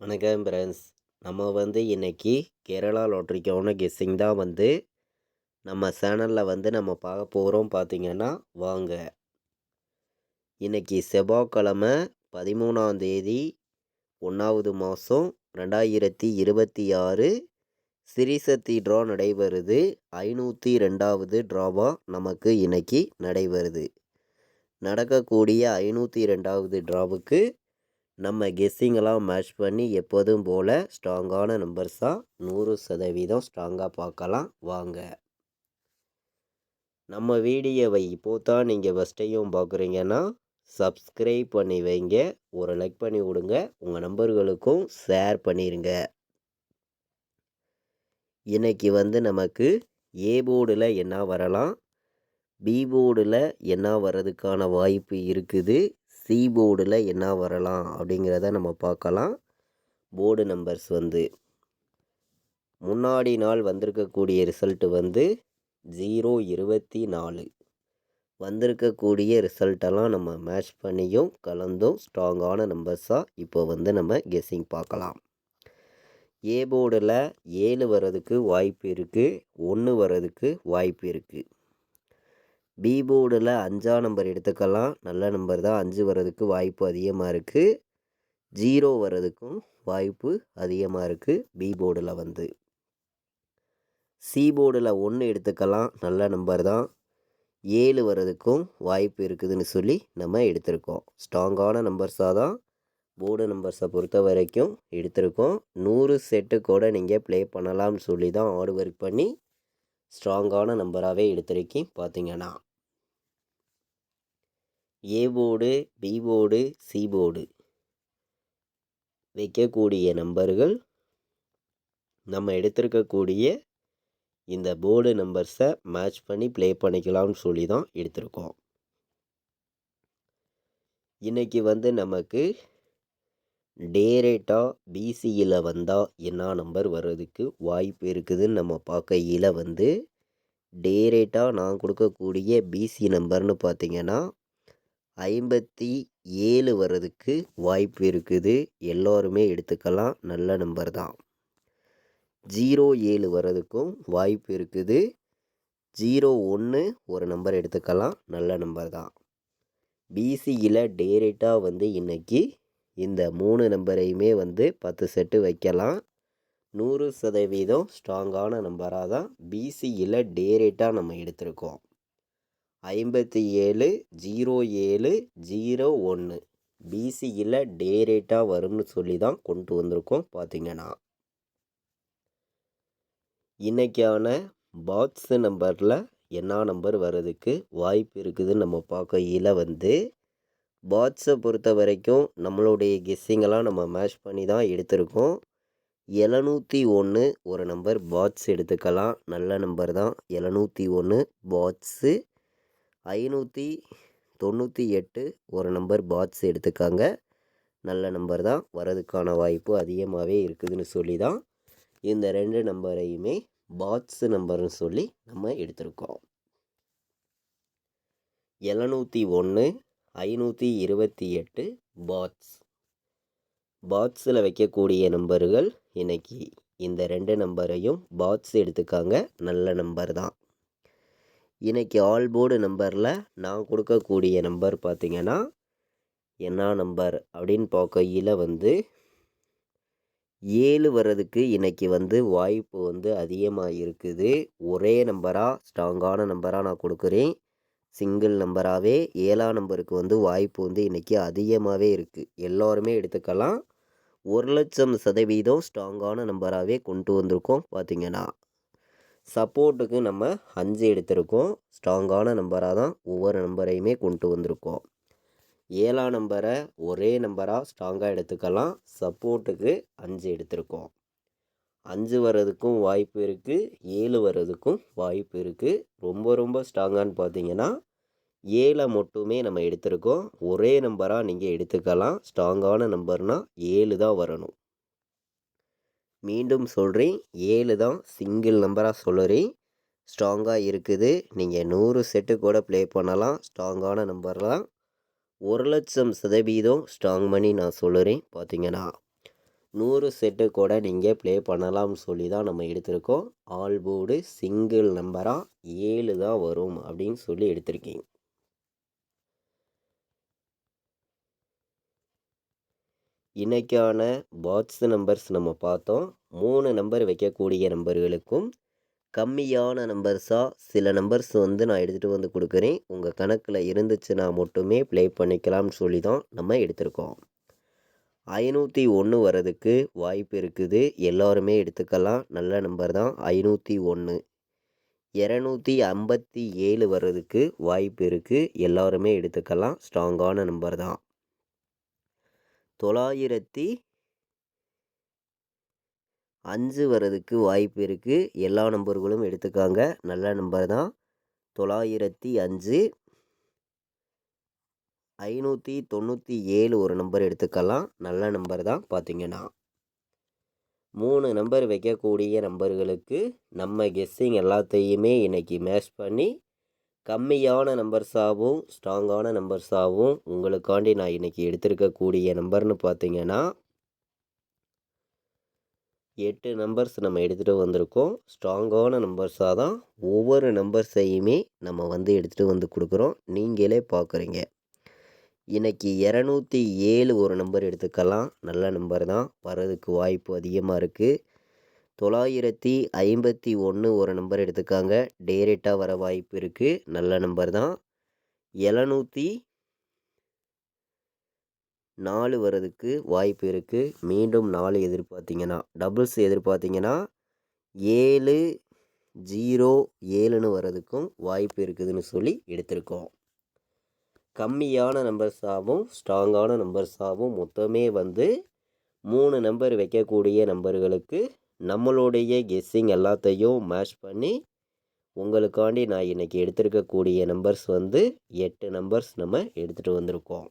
வணக்கம் ஃப்ரெண்ட்ஸ். நம்ம இன்னைக்கு கேரளா லாட்ரிக்கான கெஸ்ஸிங் தான் நம்ம சேனலில் நம்ம பார்க்க போகிறோம். பார்த்தீங்கன்னா வாங்க. இன்னைக்கு செவ்வாய்க்கிழமை 13ஆம் தேதி 1வது மாதம் 2026 சிறிசக்தி ட்ரா நடைபெறுது. 502வது ட்ராவாக நமக்கு இன்னைக்கு நடைபெறுது. நடக்கக்கூடிய 502வது ட்ராவுக்கு நம்ம கெஸ்ஸிங்கெல்லாம் மேட்ச் பண்ணி எப்போதும் போல் ஸ்ட்ராங்கான நம்பர்ஸாக 100% ஸ்ட்ராங்காக பார்க்கலாம் வாங்க. நம்ம வீடியோவை இப்போ தான் நீங்கள் ஃபஸ்ட் டைம் பார்க்குறீங்கன்னா சப்ஸ்கிரைப் பண்ணி வைங்க, ஒரு லைக் பண்ணி விடுங்க, உங்கள் நம்பர்களுக்கும் ஷேர் பண்ணிடுங்க. இன்னைக்கு நமக்கு ஏ போர்டில் என்ன வரலாம், பி போர்டில் என்ன வர்றதுக்கான வாய்ப்பு இருக்குது, சி போர்டில் என்ன வரலாம் அப்படிங்கிறத நம்ம பார்க்கலாம். போர்டு நம்பர்ஸ் முன்னாடி நாள் வந்திருக்கக்கூடிய ரிசல்ட்டு 024 வந்திருக்கக்கூடிய ரிசல்ட்டெல்லாம் நம்ம மேட்ச் பண்ணியும் கலந்தும் ஸ்ட்ராங்கான நம்பர்ஸாக இப்போ நம்ம கெஸ்ஸிங் பார்க்கலாம். ஏ போர்டில் 7 வர்றதுக்கு வாய்ப்பு இருக்குது, 1 வர்றதுக்கு வாய்ப்பு இருக்குது. பி போர்டில் 5ஆம் நம்பர் எடுத்துக்கலாம், நல்ல நம்பர் தான், 5 வர்றதுக்கு வாய்ப்பு அதிகமாக இருக்குது. 0 வர்றதுக்கும் வாய்ப்பு அதிகமாக இருக்குது பி போர்டில். சி போர்டில் 1 எடுத்துக்கலாம், நல்ல நம்பர் தான், 7 வர்றதுக்கும் வாய்ப்பு இருக்குதுன்னு சொல்லி நம்ம எடுத்திருக்கோம். ஸ்ட்ராங்கான நம்பர்ஸாக தான் போர்டு நம்பர்ஸை பொறுத்த வரைக்கும் எடுத்திருக்கோம். 100 செட்டு கூட நீங்கள் ப்ளே பண்ணலாம்னு சொல்லி தான் ஹார்ட் ஒர்க் பண்ணி ஸ்ட்ராங்கான நம்பராகவே எடுத்திருக்கேன். பார்த்தீங்கன்னா A board, B board, C board வைக்கக்கூடிய நம்பர்கள் நம்ம எடுத்திருக்கக்கூடிய இந்த போர்டு நம்பர்ஸை மேட்ச் பண்ணி ப்ளே பண்ணிக்கலாம்னு சொல்லி தான் எடுத்திருக்கோம். இன்றைக்கி நமக்கு டேரேட்டாக பிசியில் வந்தால் என்ன நம்பர் வர்றதுக்கு வாய்ப்பு இருக்குதுன்னு நம்ம பார்க்கையில் டேரேட்டாக நான் கொடுக்கக்கூடிய பிசி நம்பர்னு பார்த்திங்கன்னா 57 வர்றதுக்கு வாய்ப்பு இருக்குது. எல்லோருமே எடுத்துக்கலாம், நல்ல நம்பர் தான். 07 வர்றதுக்கும் வாய்ப்பு இருக்குது. 01 ஒரு நம்பர் எடுத்துக்கலாம், நல்ல நம்பர் தான். பிசியில் டேரேட்டாக இன்றைக்கி இந்த 3 நம்பரையுமே 10 செட்டு வைக்கலாம். 100% ஸ்ட்ராங்கான நம்பராக தான் பிசியில் டேரேட்டாக நம்ம எடுத்திருக்கோம். 57, 07, 01 பிசியில் டேரேட்டாக வரும்னு சொல்லி தான் கொண்டு வந்திருக்கோம். பார்த்திங்கன்னா இன்றைக்கான பாக்ஸ் நம்பரில் என்ன நம்பர் வர்றதுக்கு வாய்ப்பு இருக்குதுன்னு நம்ம பார்க்கையில் பாட்ஸை பொறுத்த வரைக்கும் நம்மளுடைய கெஸ்ஸிங்கெல்லாம் நம்ம மேட்ச் பண்ணி தான் எடுத்திருக்கோம். 701 ஒரு நம்பர் பாட்ஸ் எடுத்துக்கலாம், நல்ல நம்பர் தான். 701 பாட்ஸு. 598 ஒரு நம்பர் பாட்ஸ் எடுத்துக்காங்க, நல்ல நம்பர் தான். வரதுக்கான வாய்ப்பு அதிகமாகவே இருக்குதுன்னு சொல்லி தான் இந்த 2 நம்பரையுமே பாட்ஸு நம்பர்னு சொல்லி நம்ம எடுத்திருக்கோம். 701, 528 பாட்ஸ். பாட்ஸில் வைக்கக்கூடிய நம்பர்கள் இன்றைக்கி இந்த 2 நம்பரையும் பாட்ஸ் எடுத்துக்காங்க, நல்ல நம்பர் தான். இன்றைக்கி ஆல் போர்டு நம்பரில் நான் கொடுக்கக்கூடிய நம்பர் பார்த்திங்கன்னா என்ன நம்பர் அப்படின்னு பார்க்கையில் 7 வர்றதுக்கு இன்றைக்கி வாய்ப்பு அதிகமாக இருக்குது. ஒரே நம்பராக ஸ்ட்ராங்கான நம்பராக நான் கொடுக்குறேன். சிங்கிள் நம்பராகவே 7ஆம் நம்பருக்கு வாய்ப்பு இன்றைக்கி அதிகமாகவே இருக்குது. எல்லோருமே எடுத்துக்கலாம். 1,00,000% ஸ்ட்ராங்கான நம்பராகவே கொண்டு வந்திருக்கோம். பார்த்திங்கன்னா சப்போர்ட்டுக்கு நம்ம 5 எடுத்திருக்கோம். ஸ்ட்ராங்கான நம்பராக தான் ஒவ்வொரு நம்பரையுமே கொண்டு வந்திருக்கோம். 7ஆம் நம்பரை ஒரே நம்பராக ஸ்ட்ராங்காக எடுத்துக்கலாம். சப்போர்ட்டுக்கு 5 எடுத்திருக்கோம். 5 வர்றதுக்கும் வாய்ப்பு இருக்குது, 7 வர்றதுக்கும் வாய்ப்பு இருக்குது. ரொம்ப ரொம்ப ஸ்ட்ராங்கானு பார்த்தீங்கன்னா 7 மட்டுமே நம்ம எடுத்திருக்கோம். ஒரே நம்பராக நீங்கள் எடுத்துக்கலாம். ஸ்ட்ராங்கான நம்பர்னால் 7 தான் வரணும். மீண்டும் சொல்கிறேன், 7 தான் சிங்கிள் நம்பராக சொல்லுறேன். ஸ்ட்ராங்காக இருக்குது. நீங்கள் 100 செட்டு கூட ப்ளே பண்ணலாம். ஸ்ட்ராங்கான நம்பர்லாம் 1,00,000% ஸ்ட்ராங் பண்ணி நான் சொல்லுறேன். பார்த்தீங்கன்னா 100 செட்டு கூட நீங்கள் ப்ளே பண்ணலாம்னு சொல்லி தான் நம்ம எடுத்திருக்கோம். ஆல் போர்டு சிங்கிள் நம்பராக 7 தான் வரும் அப்படின்னு சொல்லி எடுத்திருக்கீங்க. இன்றைக்கான பாக்ஸ் நம்பர்ஸ் நம்ம பார்த்தோம். 3 நம்பர் வைக்கக்கூடிய நம்பர்களுக்கும் கம்மியான நம்பர்ஸாக சில நம்பர்ஸ் வந்து நான் எடுத்துகிட்டு வந்து கொடுக்குறேன். உங்கள் கணக்கில் இருந்துச்சுன்னா மட்டுமே ப்ளே பண்ணிக்கலாம்னு சொல்லி தான் நம்ம எடுத்திருக்கோம். 501 வர்றதுக்கு வாய்ப்பு இருக்குது. எல்லாருமே எடுத்துக்கலாம். நல்ல நம்பர் தான் 501. 257 வர்றதுக்கு வாய்ப்பு இருக்குது. எல்லாருமே எடுத்துக்கலாம். ஸ்ட்ராங்கான நம்பர் தான். 905 வர்றதுக்கு வாய்ப்பு இருக்குது. எல்லா நம்பர்களும் எடுத்துக்காங்க. நல்ல நம்பர் தான். 905. 597 ஒரு நம்பர் எடுத்துக்கலாம். நல்ல நம்பர் தான். பார்த்தீங்கன்னா 3 நம்பர் வைக்கக்கூடிய நம்பர்களுக்கு நம்ம கெஸ்ஸிங் எல்லாத்தையுமே இன்றைக்கி மேட்ச் பண்ணி கம்மியான நம்பர்ஸாகவும் ஸ்ட்ராங்கான நம்பர்ஸாகவும் உங்களுக்காண்டி நான் இன்றைக்கி எடுத்திருக்கக்கூடிய நம்பர்னு பார்த்தீங்கன்னா 8 நம்பர்ஸ் நம்ம எடுத்துகிட்டு வந்திருக்கோம். ஸ்ட்ராங்கான நம்பர்ஸாக தான் ஒவ்வொரு நம்பர்ஸையுமே நம்ம வந்து எடுத்துகிட்டு வந்து கொடுக்குறோம். நீங்களே பார்க்குறீங்க. இன்றைக்கி 207 ஒரு நம்பர் எடுத்துக்கலாம். நல்ல நம்பர் தான். வர்றதுக்கு வாய்ப்பு அதிகமாக இருக்குது. 951 ஒரு நம்பர் எடுத்துக்காங்க. டேரெக்டாக வர வாய்ப்பு இருக்குது. நல்ல நம்பர் தான். 704 வர்றதுக்கு வாய்ப்பு இருக்குது. மீண்டும் 4 எதிர்பார்த்தீங்கன்னா டபுள்ஸ் எதிர்பார்த்தீங்கன்னா 707ன்னு வர்றதுக்கும் வாய்ப்பு இருக்குதுன்னு சொல்லி எடுத்திருக்கோம். கம்மியான நம்பர்ஸாகவும் ஸ்ட்ராங்கான நம்பர்ஸாகவும் மொத்தமே வந்து 3 நம்பர் வைக்கக்கூடிய நம்பர்களுக்கு நம்மளுடைய கெஸ்ஸிங் எல்லாத்தையும் மேட்ச் பண்ணி உங்களுக்காண்டி நான் இன்றைக்கி எடுத்திருக்கக்கூடிய நம்பர்ஸ் வந்து 8 நம்பர்ஸ் நம்ம எடுத்துகிட்டு வந்திருக்கோம்.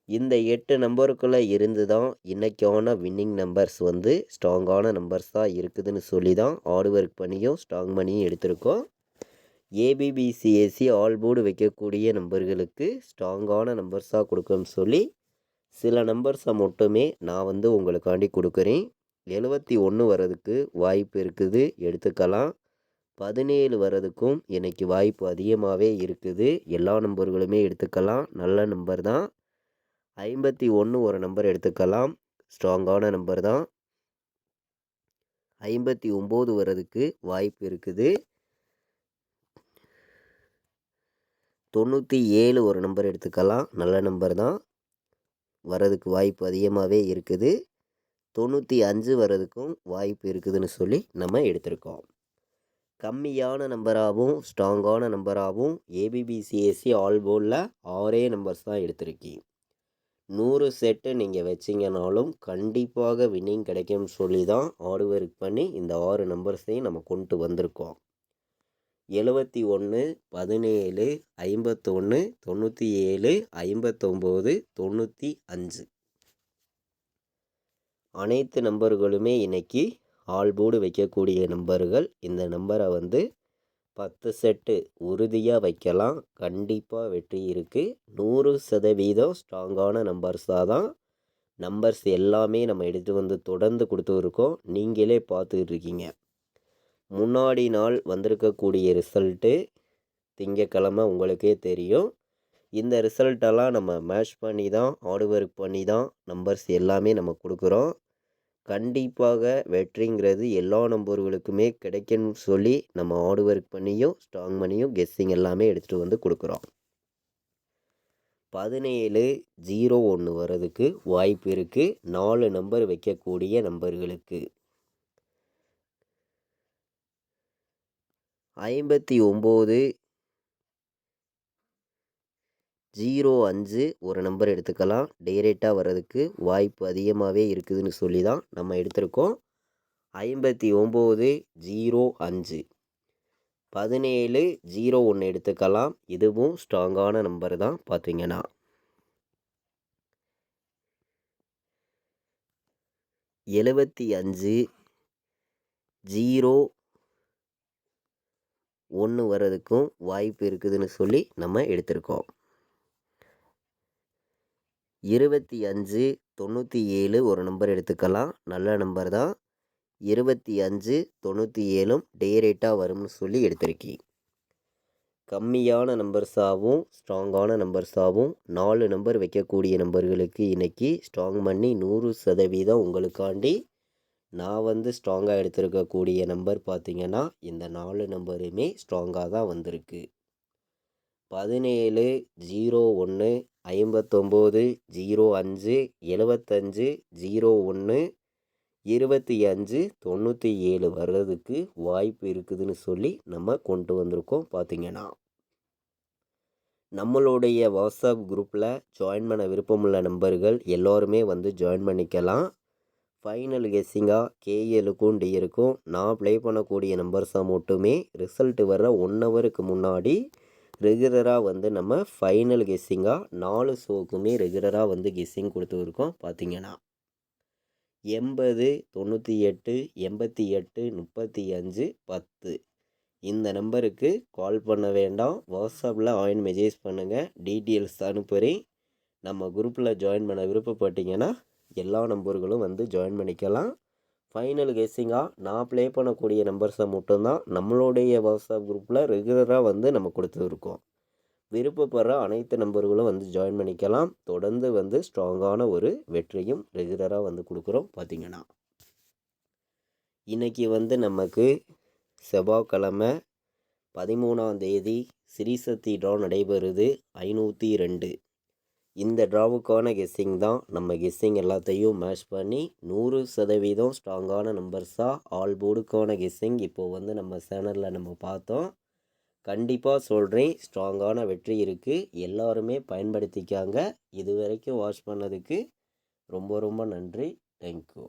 இந்த 8 நம்பருக்குள்ளே இருந்து தான் இன்றைக்கான வின்னிங் நம்பர்ஸ் வந்து ஸ்ட்ராங்கான நம்பர்ஸாக இருக்குதுன்னு சொல்லி தான் ஹார்ட் ஒர்க் பண்ணியும் ஸ்ட்ராங் பண்ணியும் எடுத்திருக்கோம். ஏபிபிசிஎஸ்சி ஆல் போர்டு வைக்கக்கூடிய நம்பர்களுக்கு ஸ்ட்ராங்கான நம்பர்ஸாக கொடுக்கணும்னு சொல்லி சில நம்பர்ஸை மட்டுமே நான் வந்து உங்களுக்காண்டி கொடுக்குறேன். 71 வர்றதுக்கு வாய்ப்பு இருக்குது. எடுத்துக்கலாம். 17 வர்றதுக்கும் இன்றைக்கி வாய்ப்பு அதிகமாகவே இருக்குது. எல்லா நம்பர்களுமே எடுத்துக்கலாம். நல்ல நம்பர் தான். 51 ஒரு நம்பர் எடுத்துக்கலாம். ஸ்ட்ராங்கான நம்பர் தான். 59 வர்றதுக்கு வாய்ப்பு இருக்குது. 97 ஒரு நம்பர் எடுத்துக்கலாம். நல்ல நம்பர் தான். வர்றதுக்கு வாய்ப்பு அதிகமாகவே இருக்குது. 95 வர்றதுக்கும் வாய்ப்பு இருக்குதுன்னு சொல்லி நம்ம எடுத்திருக்கோம். கம்மியான நம்பராகவும் ஸ்ட்ராங்கான நம்பராகவும் ஏபிபிசிஎஸ்சி ஆல் போர்டில் 6 நம்பர்ஸ் தான் எடுத்திருக்கீங்க. 100 செட்டு நீங்கள் வச்சிங்கனாலும் கண்டிப்பாக வின்னிங் கிடைக்கும்னு சொல்லி தான் ஹார்ட் ஒர்க் பண்ணி இந்த 6 நம்பர்ஸையும் நம்ம கொண்டு வந்திருக்கோம். 71, 17, 51, 97, 59, 95 அனைத்து நம்பர்களுமே இன்றைக்கி ஆல் போர்டு வைக்கக்கூடிய நம்பர்கள். இந்த நம்பரை வந்து 10 செட்டு உறுதியாக வைக்கலாம். கண்டிப்பாக வெற்றி இருக்குது. 100% ஸ்ட்ராங்கான நம்பர்ஸாக தான் நம்பர்ஸ் எல்லாமே நம்ம எடுத்து வந்து தொடர்ந்து கொடுத்துருக்கோம். நீங்களே பார்த்துக்கிட்டு இருக்கீங்க. முன்னாடி நாள் வந்திருக்கக்கூடிய ரிசல்ட்டு திங்கக்கிழமை உங்களுக்கே தெரியும். இந்த ரிசல்ட்டெல்லாம் நம்ம மேட்ச் பண்ணி தான் ஹார்ட் ஒர்க் பண்ணி தான் நம்பர்ஸ் எல்லாமே நம்ம கொடுக்குறோம். கண்டிப்பாக வெற்றிங்கிறது எல்லா நம்பர்களுக்குமே கிடைக்கும்னு சொல்லி நம்ம ஹார்ட் ஒர்க் பண்ணியும் ஸ்ட்ராங் பண்ணியும் கெஸ்ஸிங் எல்லாமே எடுத்துகிட்டு வந்து கொடுக்குறோம். 1701 வர்றதுக்கு வாய்ப்பு இருக்குது. 4 நம்பர் வைக்கக்கூடிய நம்பர்களுக்கு 5905 ஒரு நம்பர் எடுத்துக்கலாம். டைரெக்டாக வர்றதுக்கு வாய்ப்பு அதிகமாகவே இருக்குதுன்னு சொல்லி தான் நம்ம எடுத்திருக்கோம். 5905 1701 எடுத்துக்கலாம். இதுவும் ஸ்ட்ராங்கான நம்பர் தான். பார்த்தீங்கன்னா 7501 வர்றதுக்கும் வாய்ப்பு இருக்குதுன்னு சொல்லி நம்ம எடுத்திருக்கோம். 25 97 ஒரு நம்பர் எடுத்துக்கலாம், நல்ல நம்பர் தான். 25 97 டேரேட்டாக வரும்னு சொல்லி எடுத்திருக்கேன். கம்மியான நம்பர்ஸாகவும் ஸ்ட்ராங்கான நம்பர்ஸாகவும் 4 நம்பர் வைக்கக்கூடிய நம்பர்களுக்கு இன்றைக்கி ஸ்ட்ராங் பண்ணி 100% உங்களுக்காண்டி நான் வந்து ஸ்ட்ராங்காக எடுத்திருக்கக்கூடிய நம்பர் பார்த்திங்கன்னா இந்த 4 நம்பருமே ஸ்ட்ராங்காக தான் வந்திருக்கு. 17 01 59 05 75 01 25 97 வர்றதுக்கு வாய்ப்பு இருக்குதுன்னு சொல்லி நம்ம கொண்டு வந்திருக்கோம். பார்த்திங்கன்னா நம்மளுடைய வாட்ஸ்அப் குரூப்பில் ஜாயின் பண்ண விருப்பமுள்ள நம்பர்கள் எல்லோருமே வந்து ஜாயின் பண்ணிக்கலாம். ஃபைனல் கெஸ்ஸிங்காக கேஎலுக்கும் டிஎருக்கும் நான் ப்ளே பண்ணக்கூடிய நம்பர்ஸாக மட்டுமே ரிசல்ட் வர்ற 1 ஹவருக்கு முன்னாடி ரெகுலராக வந்து நம்ம ஃபைனல் கெஸ்ஸிங்காக 4 ஷோக்குமே ரெகுலராக வந்து கெஸ்ஸிங் கொடுத்துருக்கோம். பார்த்திங்கன்னா 80 98 88 35 10 இந்த நம்பருக்கு கால் பண்ண வேண்டாம், வாட்ஸ்அப்பில் ஆயின் மெசேஜ் பண்ணுங்கள், டீட்டெயில்ஸ் அனுப்புகிறேன். நம்ம குரூப்பில் ஜாயின் பண்ண விருப்பப்பட்டீங்கன்னா எல்லா நம்பர்களும் வந்து ஜாயின் பண்ணிக்கலாம். ஃபைனல் கெஸ்ஸிங்காக நான் ப்ளே பண்ணக்கூடிய நம்பர்ஸை மட்டும்தான் நம்மளுடைய வாட்ஸ்அப் குரூப்பில் ரெகுலராக வந்து நம்ம கொடுத்துருக்கோம். விருப்பப்படுற அனைத்து நம்பர்களும் வந்து ஜாயின் பண்ணிக்கலாம். தொடர்ந்து வந்து ஸ்ட்ராங்கான ஒரு வெற்றியும் ரெகுலராக வந்து கொடுக்குறோம். பார்த்திங்கன்னா இன்றைக்கி வந்து நமக்கு செவ்வாய்க்கிழமை 13ஆம் தேதி ஸ்ரீசக்தி ட்ரா நடைபெறுது 502. இந்த ட்ராவுக்கான கெஸ்ஸிங் தான். நம்ம கெஸ்ஸிங் எல்லாத்தையும் மேட்ச் பண்ணி 100% ஸ்ட்ராங்கான நம்பர்ஸாக ஆல் போர்டுக்கான கெஸ்ஸிங் இப்போது வந்து நம்ம சேனலில் நம்ம பார்த்தோம். கண்டிப்பாக சொல்கிறேன், ஸ்ட்ராங்கான வெற்றி இருக்குது. எல்லாருமே பயன்படுத்திக்காங்க. இது வரைக்கும் வாட்ச் பண்ணதுக்கு ரொம்ப ரொம்ப நன்றி. தேங்க்யூ.